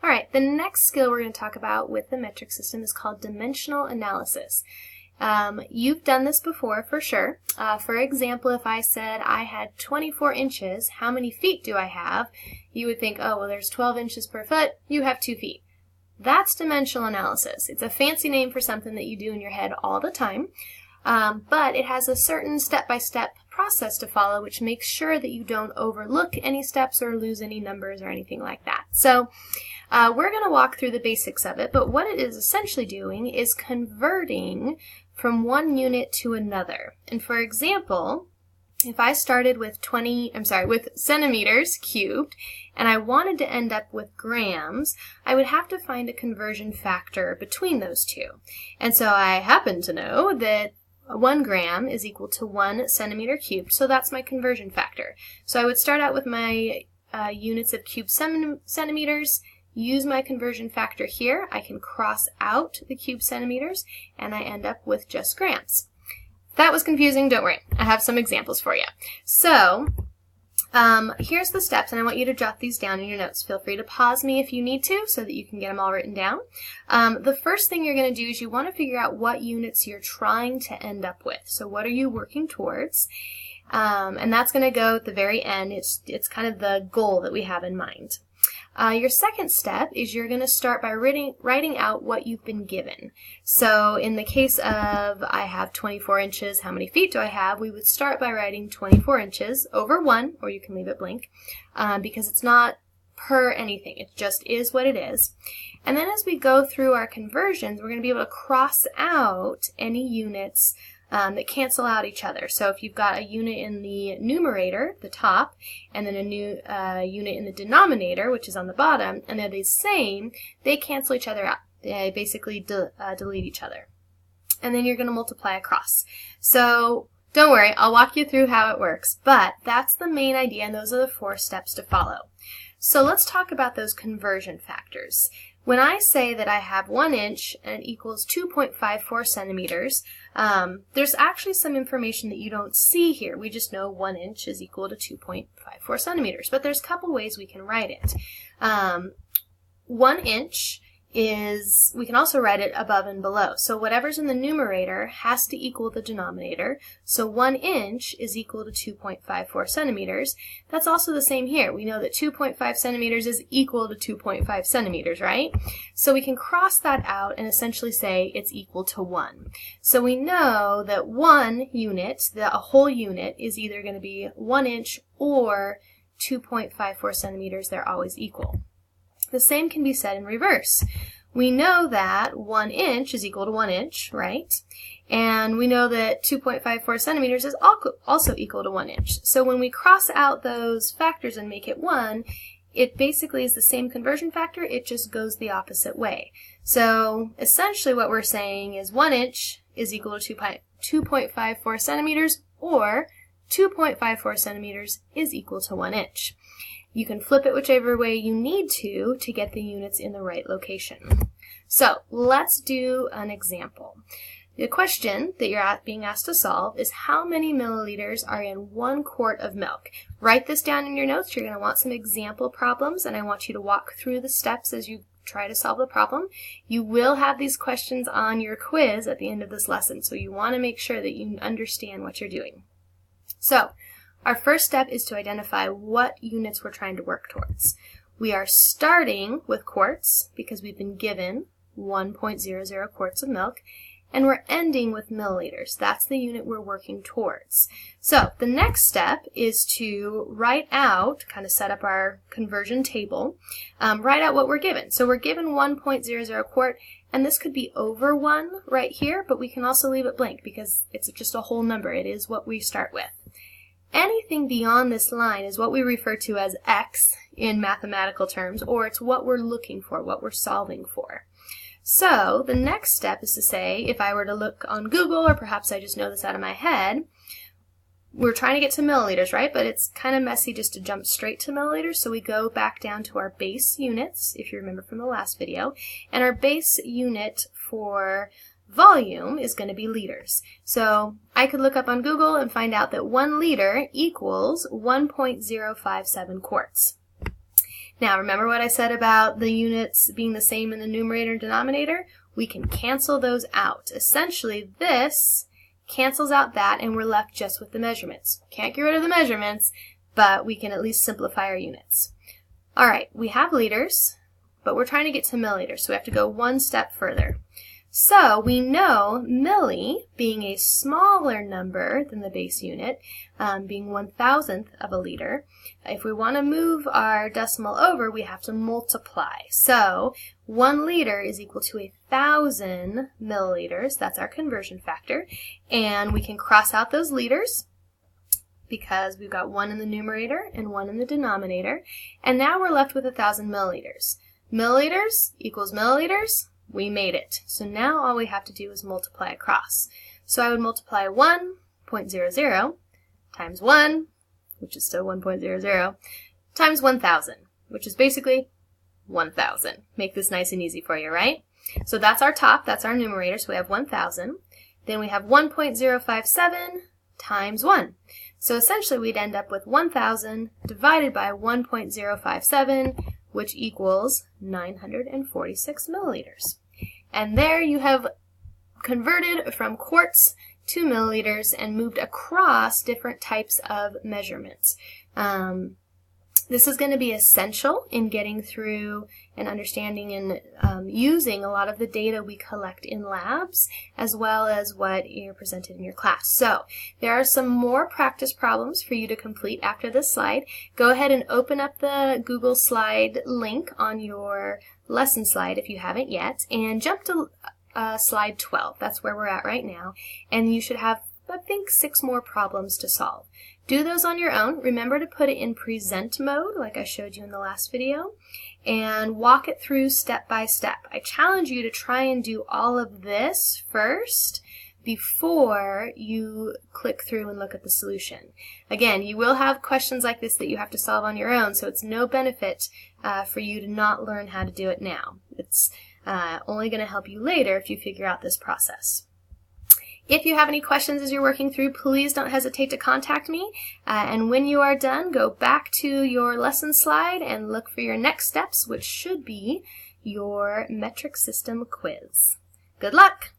All right, the next skill we're going to talk about with the metric system is called dimensional analysis. You've done this before for sure. For example, if I said I had 24 inches, how many feet do I have? You would think, oh, well, there's 12 inches per foot, you have 2 feet. That's dimensional analysis. It's a fancy name for something that you do in your head all the time, but it has a certain step-by-step process to follow, which makes sure that you don't overlook any steps or lose any numbers or anything like that. So we're going to walk through the basics of it, but what it is essentially doing is converting from one unit to another. And for example, if I started with with centimeters cubed, and I wanted to end up with grams, I would have to find a conversion factor between those two. And so I happen to know that 1 gram is equal to 1 centimeter cubed, so that's my conversion factor. So I would start out with my units of cubed centimeters, use my conversion factor here. I can cross out the cubed centimeters, and I end up with just grams. If that was confusing, don't worry. I have some examples for you. So here's the steps, and I want you to jot these down in your notes. Feel free to pause me if you need to so that you can get them all written down. The first thing you're going to do is you want to figure out what units you're trying to end up with. So what are you working towards? And that's going to go at the very end. It's kind of the goal that we have in mind. Your second step is you're going to start by writing out what you've been given. So in the case of I have 24 inches, how many feet do I have? We would start by writing 24 inches over 1, or you can leave it blank, because it's not per anything. It just is what it is. And then as we go through our conversions, we're going to be able to cross out any units that cancel out each other. So if you've got a unit in the numerator, the top, and then a new unit in the denominator, which is on the bottom, and they're the same, they cancel each other out. They basically delete each other. And then you're going to multiply across. So don't worry, I'll walk you through how it works, but that's the main idea, and those are the 4 steps to follow. So let's talk about those conversion factors. When I say that I have 1 inch and it equals 2.54 centimeters, there's actually some information that you don't see here. We just know 1 inch is equal to 2.54 centimeters, but there's a couple ways we can write it. 1 inch is, we can also write it above and below. So whatever's in the numerator has to equal the denominator. So 1 inch is equal to 2.54 centimeters. That's also the same here. We know that 2.5 centimeters is equal to 2.5 centimeters, right? So we can cross that out and essentially say it's equal to 1. So we know that 1 unit, a whole unit, is either going to be 1 inch or 2.54 centimeters. They're always equal. The same can be said in reverse. We know that 1 inch is equal to 1 inch, right? And we know that 2.54 centimeters is also equal to 1 inch. So when we cross out those factors and make it 1, it basically is the same conversion factor, it just goes the opposite way. So essentially what we're saying is 1 inch is equal to 2.54 centimeters, or 2.54 centimeters is equal to 1 inch. You can flip it whichever way you need to get the units in the right location. So let's do an example. The question that you're being asked to solve is how many milliliters are in 1 quart of milk? Write this down in your notes. You're going to want some example problems, and I want you to walk through the steps as you try to solve the problem. You will have these questions on your quiz at the end of this lesson, so you want to make sure that you understand what you're doing. So our first step is to identify what units we're trying to work towards. We are starting with quarts because we've been given 1.00 quarts of milk, and we're ending with milliliters. That's the unit we're working towards. So the next step is to write out, kind of set up our conversion table, write out what we're given. So we're given 1.00 quart, and this could be over 1 right here, but we can also leave it blank because it's just a whole number. It is what we start with. Anything beyond this line is what we refer to as X in mathematical terms, or it's what we're looking for, what we're solving for. So the next step is to say, if I were to look on Google, or perhaps I just know this out of my head, we're trying to get to milliliters, right? But it's kind of messy just to jump straight to milliliters, so we go back down to our base units, if you remember from the last video, and our base unit for volume is going to be liters. So I could look up on Google and find out that 1 liter equals 1.057 quarts. Now, remember what I said about the units being the same in the numerator and denominator? We can cancel those out. Essentially, this cancels out that, and we're left just with the measurements. Can't get rid of the measurements, but we can at least simplify our units. All right, we have liters, but we're trying to get to milliliters, so we have to go one step further. So we know milli, being a smaller number than the base unit, being 1,000th of a liter, if we want to move our decimal over, we have to multiply. So 1 liter is equal to 1,000 milliliters. That's our conversion factor. And we can cross out those liters because we've got 1 in the numerator and 1 in the denominator. And now we're left with 1,000 milliliters. Milliliters equals milliliters. We made it. So now all we have to do is multiply across. So I would multiply 1.00 times 1, which is still 1.00, times 1,000, which is basically 1,000. Make this nice and easy for you, right? So that's our top, that's our numerator, so we have 1,000. Then we have 1.057 times 1. So essentially we'd end up with 1,000 divided by 1.057, which equals 946 milliliters. And there you have converted from quarts to milliliters and moved across different types of measurements. This is going to be essential in getting through and understanding and using a lot of the data we collect in labs, as well as what you're presented in your class. So there are some more practice problems for you to complete after this slide. Go ahead and open up the Google slide link on your lesson slide if you haven't yet, and jump to slide 12. That's where we're at right now. And you should have, I think, 6 more problems to solve. Do those on your own. Remember to put it in present mode, like I showed you in the last video, and walk it through step by step. I challenge you to try and do all of this first before you click through and look at the solution. Again, you will have questions like this that you have to solve on your own, so it's no benefit for you to not learn how to do it now. It's only going to help you later if you figure out this process. If you have any questions as you're working through, please don't hesitate to contact me. And when you are done, go back to your lesson slide and look for your next steps, which should be your metric system quiz. Good luck!